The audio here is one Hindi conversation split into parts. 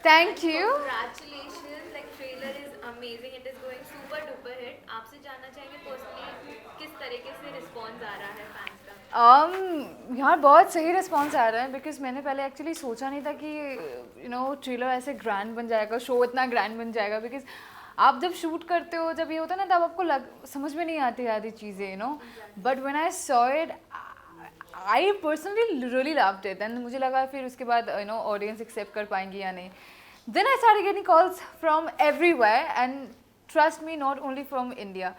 Thank you. Congratulations, like trailer is amazing. It is going super duper hit. आपसे जानना चाहेंगे पर्सनली किस तरीके से रिस्पॉन्स आ रहा है फैंस का? यार बहुत सही रिस्पॉन्स आ रहा है, बिकॉज मैंने पहले एक्चुअली सोचा नहीं था कि ट्रेलर ऐसे ग्रैंड बन जाएगा, शो इतना ग्रैंड बन जाएगा। बिकॉज आप जब शूट करते हो, जब ये होता है ना, तब आपको समझ में नहीं आती आधी चीज़ें, but when I saw it, I personally really loved it. And मुझे लगा फिर उसके बाद ऑडियंस एक्सेप्ट कर पाएंगी या नहीं। Then I started getting calls from everywhere, and trust me, not only from India,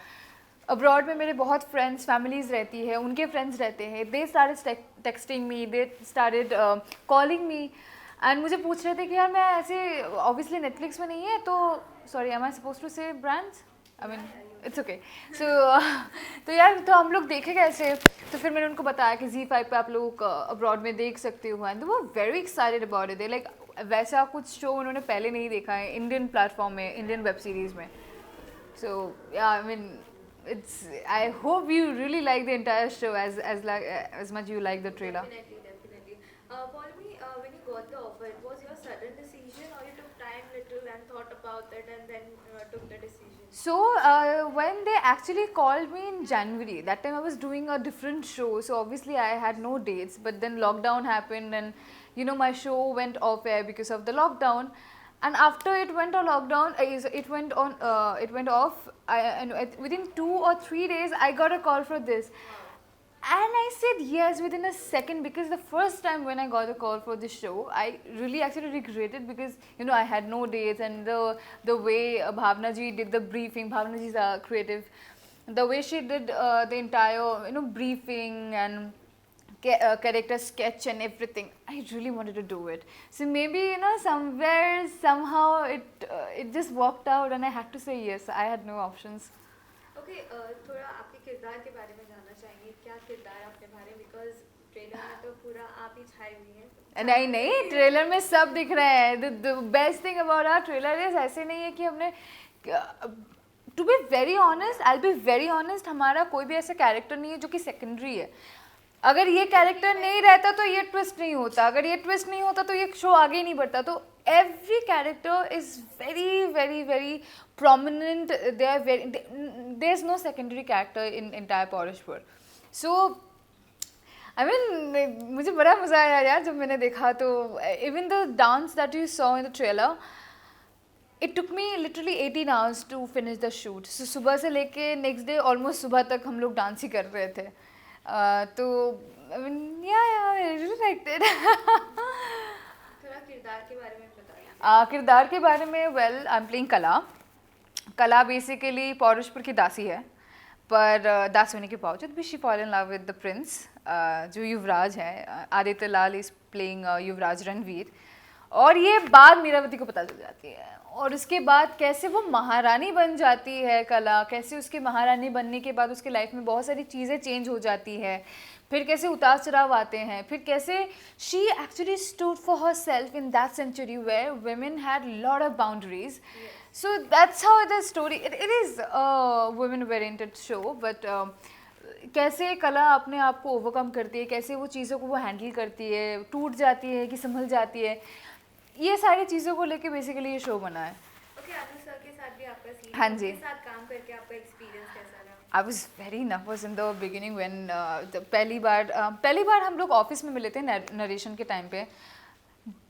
abroad में मेरे बहुत फ्रेंड्स, फैमिलीज़ रहती है, उनके फ्रेंड्स रहते हैं। They started texting me, they started calling me, and मुझे पूछ रहे थे कि यार मैं ऐसे, ऑब्वियसली नेटफ्लिक्स में नहीं है तो, sorry am I supposed to say brands, I mean it's okay. So तो यार, तो हम लोग देखे कैसे? तो फिर मैंने उनको बताया कि Z5 पे आप लोग अब्रॉड में देख सकते हो, एंड वो very excited about it. Like वैसा कुछ शो उन्होंने पहले नहीं देखा है इंडियन प्लेटफॉर्म में, इंडियन वेब सीरीज़ में। So yeah, I mean, it's. I hope you really like the entire show as much you like the trailer. Definitely, definitely. Paulmi, when you got the offer, it was your sudden decision, or you took time little and thought about it and then took the decision? So when they actually called me in January, that time I was doing a different show, so obviously I had no dates. But then lockdown happened, and my show went off air because of the lockdown. And after it went on lockdown, it went off. And within 2 or 3 days, I got a call for this, and I said yes within a second, because the first time when I got a call for this show, I really actually regretted, because I had no dates, and the way Bhavna ji did the briefing. Bhavna ji is a creative. The way she did the entire briefing and character sketch and everything, I really wanted to do it. So maybe somewhere somehow it just worked out, and I had to say yes. I had no options. Okay, थोड़ा आपके किरदार के बारे में जानना चाहेंगे, क्या किरदार आप निभा रहे हैं? बिकॉज ट्रेलर में तो पूरा आप ही छाई हुई हैं। नहीं नहीं, ट्रेलर में सब दिख रहे हैं। The best thing about our trailer is, ऐसे नहीं है कि हमने, to be very honest, I be very honest, हमारा कोई भी ऐसा कैरेक्टर नहीं है जो कि सेकेंडरी है। अगर ये कैरेक्टर नहीं रहता तो ये ट्विस्ट नहीं होता, अगर ये ट्विस्ट नहीं होता तो ये शो आगे नहीं बढ़ता। तो every character is very very very prominent. There's no secondary character in entire Porishpur. So I mean, मुझे बड़ा मज़ा आया यार जब मैंने देखा। तो even the dance that you saw in the trailer, it took me literally 18 hours to finish the shoot. So सुबह से लेके next day almost सुबह तक हम लोग डांस ही कर रहे थे। तो I mean, yeah, I really liked it. थोड़ा किरदार के बारे में बताइए। किरदार के बारे में, वेल, आई एम प्लेइंग कला। कला बेसिकली पौरुषपुर की दासी है, पर दासी होने के बावजूद भी she fall in love with the Prince, जो युवराज है। आदित्य लाल इज प्लेइंग युवराज रणवीर। और ये बात मीरावती को पता चल जाती है, और उसके बाद कैसे वो महारानी बन जाती है कला, कैसे उसके महारानी बनने के बाद उसके लाइफ में बहुत सारी चीज़ें चेंज हो जाती है, फिर कैसे उतार चढ़ाव आते हैं, फिर कैसे she actually stood for herself in that century where women had lot of boundaries. So that's how the story, it is a women oriented show, but कैसे कला अपने आप को ओवरकम करती है, कैसे वो चीज़ों को वो हैंडल करती है, टूट जाती है कि संभल जाती है, ये सारी चीज़ों को लेके बेसिकली ये शो बना है। ओके, अनु सर के साथ भी आपका सीन, हाँ जी। उनके साथ काम करके आपका एक्सपीरियंस कैसा रहा? I was very nervous in the beginning when पहली बार हम लोग ऑफिस में मिले थे नरेशन के टाइम पे।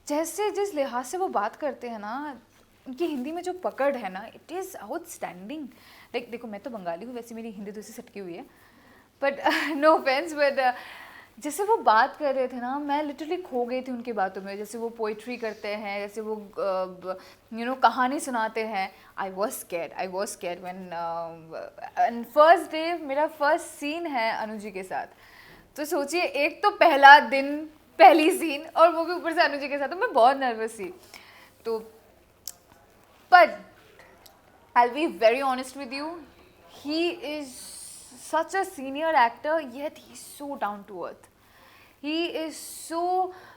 जैसे जिस लिहाज से वो बात करते हैं ना, उनकी हिंदी में जो पकड़ है ना, इट इज़ आउटस्टैंडिंग। लाइक देखो, मैं तो बंगाली हूँ, वैसे मेरी हिंदी दूसरी सटकी हुई है, बट नो ऑफेंस, बट जैसे वो बात कर रहे थे ना, मैं लिटरली खो गई थी उनकी बातों में। जैसे वो पोइट्री करते हैं, जैसे वो कहानी सुनाते हैं। I was scared when first day मेरा फर्स्ट सीन है अनु जी के साथ। तो सोचिए, एक तो पहला दिन, पहली सीन, और वो भी ऊपर से अनु जी के साथ, तो मैं बहुत नर्वस थी। तो but I will be very honest with you, he is such a senior actor, yet he's so down to earth. He is so,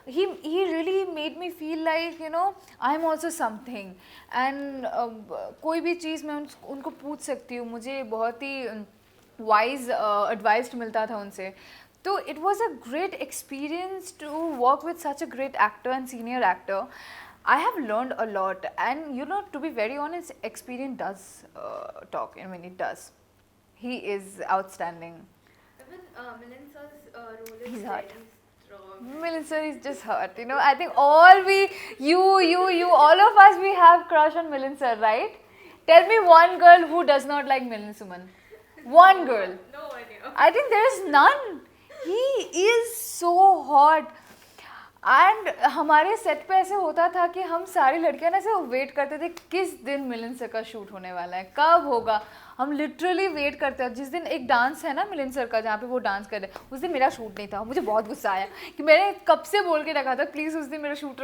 he really made me feel like I'm also something, and कोई भी चीज़ मैं उनको पूछ सकती हूँ, मुझे बहुत ही वाइज एडवाइस मिलता था उनसे। तो it was a great experience to work with such a great actor and senior actor. I have learned a lot, and you know, to be very honest, experience does talk. I mean, it does. He is outstanding. Even Milind sir's role is He's very hot. strong. Milind sir is just hot. You know, I think all we, you, all of us, we have crush on Milind sir, right? Tell me one girl who does not like Milind Suman. One girl. No one here. I think there is none. He is so hot. And हमारे सेट पे ऐसे होता था कि हम सारी लड़कियां ना ऐसे वेट करते थे किस दिन मिलिंद सर का शूट होने वाला है, कब होगा. हम लिटरली वेट करते हैं. जिस दिन एक डांस है ना मिलिंद सर का जहाँ पे वो डांस कर रहे हैं, उस दिन मेरा शूट नहीं था. मुझे बहुत गुस्सा आया कि मैंने कब से बोल के रखा था प्लीज़ उस दिन मेरा शूट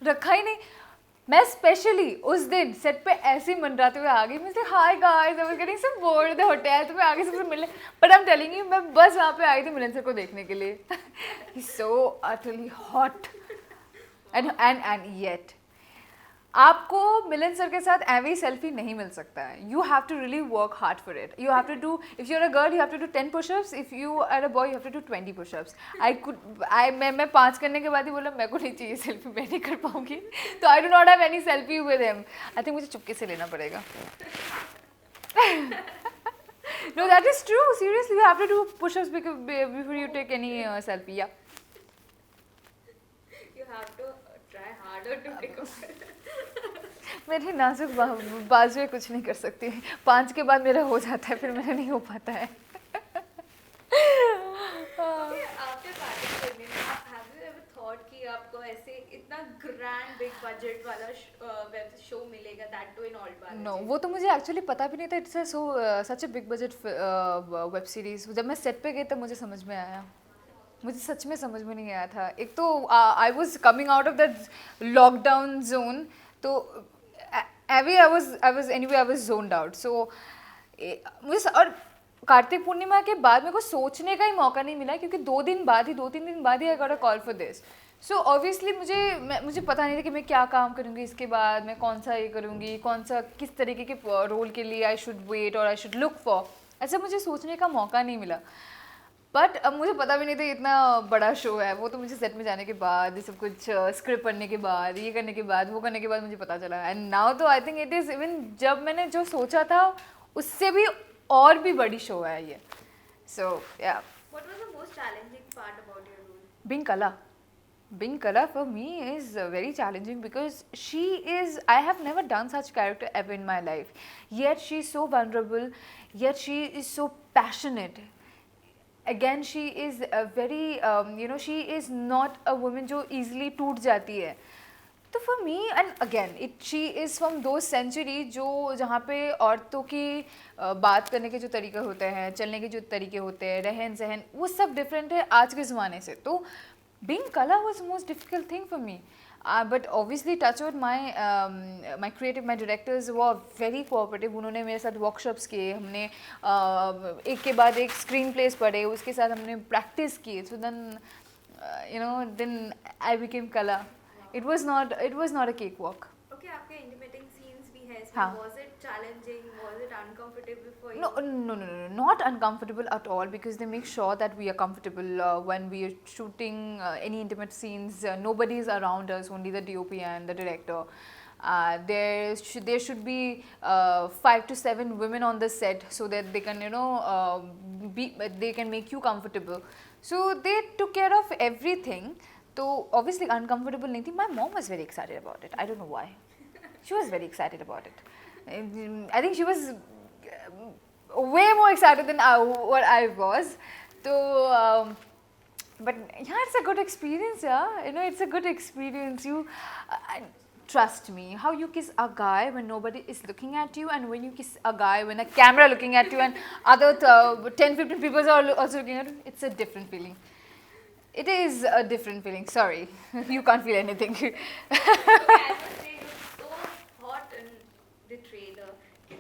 रखा ही नहीं. मैं स्पेशली उस दिन सेट पे ऐसे ही मंडराते हुए आ गई. मुझे hi guys, I was getting some board the hotel, तो मैं आगे सबसे मिलने, but I am telling you, मैं बस वहाँ पे आई थी मिलन सर को देखने के लिए. ही सो अटरली हॉट. एंड येट आपको मिलन सर के साथ एवरी सेल्फी नहीं मिल सकता है. You have to really work hard for it. You have to do, if you are a girl you have to do 10 pushups, if you are a boy you have to do 20 pushups. मैं 5 करने के बाद ही बोला मेरे को नहीं चाहिए सेल्फी, मैं नहीं कर पाऊंगी. तो I do not have any selfie with him. I think मुझे चुपके से लेना पड़ेगा. No, that is true. Seriously, you have to do push-ups before you take any selfie. Yeah. You have to try harder to take a मेरी नाजुक बाजुएं कुछ नहीं कर सकती. 5 के बाद मेरा हो जाता है, फिर मेरा नहीं हो पाता है. आपके पार्टी करने में have you ever thought कि आपको ऐसे इतना grand big budget वाला वेब शो मिलेगा, that too in all Balaji? No, वो तो मुझे एक्चुअली पता भी नहीं था. It's such a big budget web series. जब मैं सेट पे गई तब मुझे समझ में आया. मुझे सच में समझ में नहीं आया था. एक तो I was coming out of that lockdown zone, तो आई वॉज जोन्ड आउट. सो मुझे और कार्तिक पूर्णिमा के बाद मेरे को सोचने का ही मौका नहीं मिला, क्योंकि 2-3 दिन बाद ही I got a call for this. So obviously मुझे पता नहीं था कि मैं क्या काम करूँगी इसके बाद, मैं कौन सा ये करूँगी, कौन सा किस तरीके के रोल के लिए आई शुड वेट और आई शुड लुक फॉर. ऐसा मुझे सोचने का मौका नहीं मिला. बट अब मुझे पता भी नहीं था इतना बड़ा शो है. वो तो मुझे सेट में जाने के बाद, ये सब कुछ स्क्रिप्ट पढ़ने के बाद, ये करने के बाद, वो करने के बाद मुझे पता चला. एंड नाउ तो I think it is even जब मैंने जो सोचा था उससे भी और भी बड़ी शो है ये. सो या. What was the most challenging part about your role? Being Kala for me is very challenging because she is, I have never done such character ever in my life. Yet she is so vulnerable, yet she is so passionate. Again, she is a very, she is not a woman जो easily टूट जाती है. तो for me, and again, she is from those century जो जहाँ पे औरतों की बात करने के जो तरीके होते हैं, चलने के जो तरीके होते हैं, रहन सहन, वो सब डिफरेंट है आज के ज़माने से. तो being Kala was the most difficult thing for me. But obviously touchwood my directors were very cooperative. उन्होंने मेरे साथ workshops किए, हमने एक के बाद एक screen plays पढ़े, उसके साथ हमने practice किए. So then then I became Kala. It was not a cakewalk. Okay, आपके intimating scenes भी है इसमें. हाँ. Was it challenging? Was it uncomfortable for you? No, not uncomfortable at all, because they make sure that we are comfortable when we are shooting any intimate scenes. Nobody is around us, only the DOP and the director. There should be 5 to 7 women on the set so that they can they can make you comfortable. So they took care of everything. So obviously uncomfortable nahi thi. My mom was very excited about it. I don't know why. She was very excited about it. I think she was way more excited than what I was. So, but yeah, it's a good experience. Yeah, it's a good experience. You trust me. How you kiss a guy when nobody is looking at you, and when you kiss a guy when a camera looking at you, and other 10-15 people are also looking at you, it's a different feeling. It is a different feeling. Sorry, you can't feel anything. Okay, I must say you're so hot in the trailer.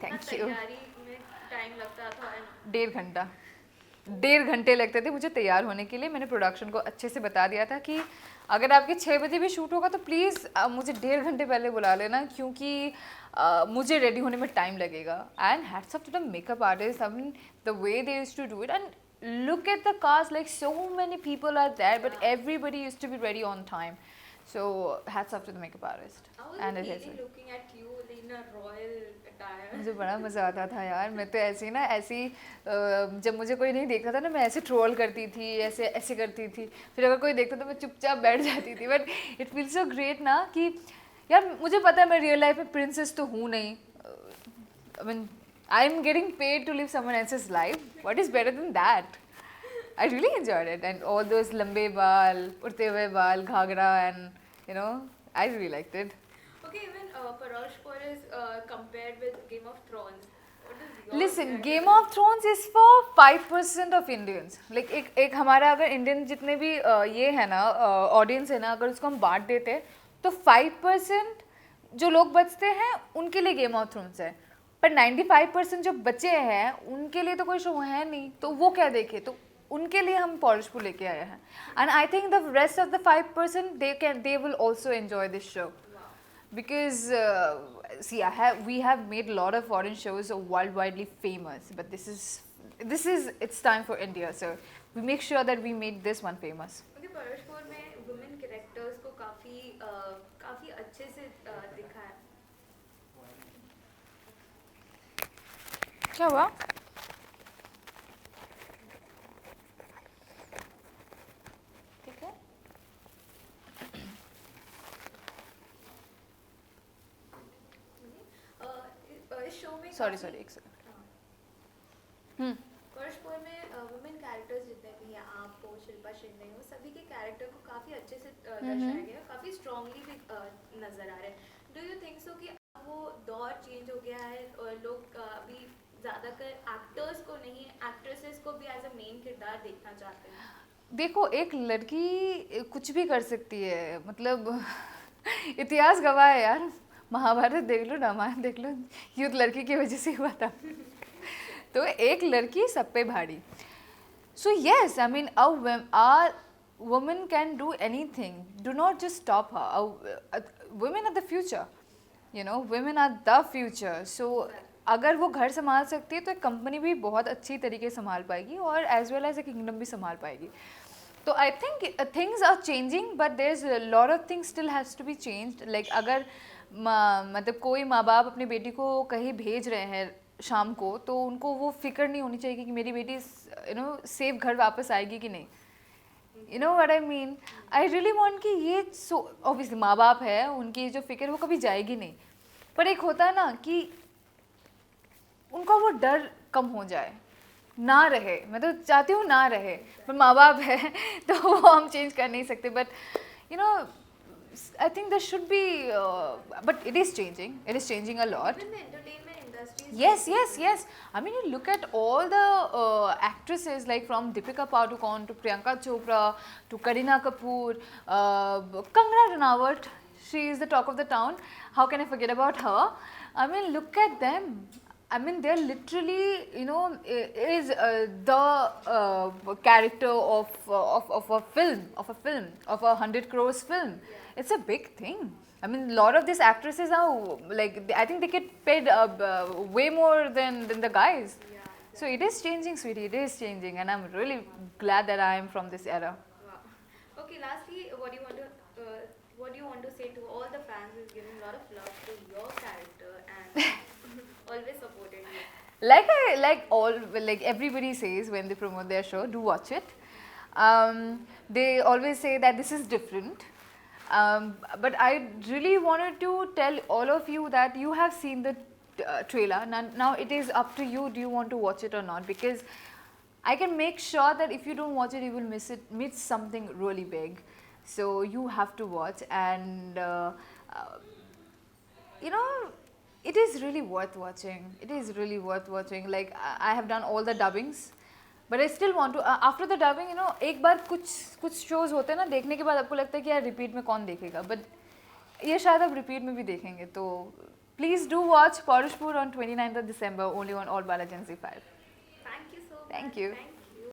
Thank you. तैयारी में time लगता था and 1.5 घंटे लगते थे मुझे तैयार होने के लिए. मैंने प्रोडक्शन को अच्छे से बता दिया था कि अगर आपके 6 बजे भी शूट होगा तो प्लीज़ मुझे 1.5 घंटे पहले बुला लेना, क्योंकि मुझे रेडी होने में टाइम लगेगा. And hats off to the makeup artist, I mean the way they used to do it. And look at the cast, like so many people are there, but everybody used to be ready on time. So hats off to the makeup artist I was and the really hairdresser. looking at you in a royal attire. मुझे बड़ा मज़ा आता था यार, मैं तो ऐसी ना ऐसी जब मुझे कोई नहीं देखता था ना, मैं ऐसे ट्रोल करती थी, ऐसे ऐसे करती थी, फिर अगर कोई देखता तो मैं चुपचाप बैठ जाती थी. But it feels so great ना कि यार मुझे पता है मैं रियल लाइफ में प्रिंसेस तो हूँ नहीं. I mean I am getting paid to live someone else's life. What is better than that? I really enjoyed it, and all those lambe baal, urte hue baal, ghagra, and you know, I really liked it. Okay, even Parash Kaur is compared with Game of Thrones. What is your Listen, character? Game of Thrones is for 5% of Indians. Like एक हमारा अगर इंडियन जितने भी ये है ना ऑडियंस है ना, अगर उसको हम बांट देते तो 5% जो लोग बचते हैं उनके लिए गेम ऑफ थ्रोन्स है. पर 95% जो बचे हैं उनके लिए तो कोई शो है नहीं, तो वो क्या देखे. तो उनके लिए हम पॉलिशपुर लेके आए हैं. And I think the rest of the 5% they will also enjoy this show. Because see, we have made a lot of foreign shows worldwidely famous, but this is it's time for India, so we make sure that we made this one famous. Okay, Parash Kaur में women characters को काफी अच्छे से दिखा है. क्या हुआ? ठीक है. इस शो में Sorry, एक सेकंड. परश कौर में वुमेन कैरेक्टर्स जितने भी हैं, आप हो, शिल्पा शिंदे हो, सभी के कैरेक्टर को काफ़ी अच्छे से दर्शाया गया है, काफ़ी स्ट्रांगली भी नज़र आ रहे हैं. डू यू थिंक सो कि अब वो दौर चेंज हो गया है और लोग अभी ज़्यादातर एक्टर्स को नहीं, एक्ट्रेसेस को भी एज अ मेन किरदार देखना चाहते हैं? देखो, एक लड़की कुछ भी कर सकती है, मतलब इतिहास गवाह है यार. महाभारत देख लो, रामायण देख लो, युद्ध लड़की की वजह से हुआ था. तो एक लड़की सब पे भारी. So yes, I mean our women can do anything. Do not just stop her. Women are the future. You know, women are the future. So अगर वो घर संभाल सकती है तो एक कंपनी भी बहुत अच्छी तरीके से संभाल पाएगी और as well as a kingdom भी संभाल पाएगी. तो I think things are changing, but there is lot of things still has to be changed. Like अगर मतलब कोई माँ बाप अपनी बेटी को कहीं भेज रहे हैं शाम को, तो उनको वो फिक्र नहीं होनी चाहिए कि मेरी बेटी सेफ घर वापस आएगी कि नहीं. You know what I mean. I really want कि ये ऑब्वियसली माँ बाप है, उनकी जो फिक्र वो कभी जाएगी नहीं, पर एक होता है ना कि उनका वो डर कम हो जाए, ना रहे. मैं तो चाहती हूँ ना रहे, पर माँ बाप है तो वो हम चेंज कर नहीं सकते. But you know, I think there should be, but it is changing. It is changing a lot. Even the entertainment industry is Yes. I mean, you look at all the actresses, like from Deepika Padukone to Priyanka Chopra to Kareena Kapoor, Kangana Ranaut. She is the talk of the town. How can I forget about her? I mean, look at them. I mean, they're literally, you know, is the character of a film, of a 100 crores film. It's a big thing. I mean, a lot of these actresses are like, I think they get paid way more than the guys. Yeah. So it is changing, sweetie. It is changing, and I'm really glad that I am from this era. Wow. Okay. Lastly, what do you want to say to all the fans who's giving a lot of love to your character and always supported you? Like everybody says when they promote their show, do watch it. They always say that this is different. But I really wanted to tell all of you that you have seen the trailer. Now it is up to you, do you want to watch it or not, because I can make sure that if you don't watch it, you will miss something really big. So you have to watch, and you know, it is really worth watching. It is really worth watching. Like I have done all the dubbings, but I still want to. After the dubbing, you know, एक बार कुछ shows होते हैं ना, देखने के बाद आपको लगता है कि यार repeat में कौन देखेगा, but ये शायद अब repeat में भी देखेंगे. तो please do watch Parushpur on 29th of December, only on All Bala Gen Z5. Thank you so much. Thank you. Thank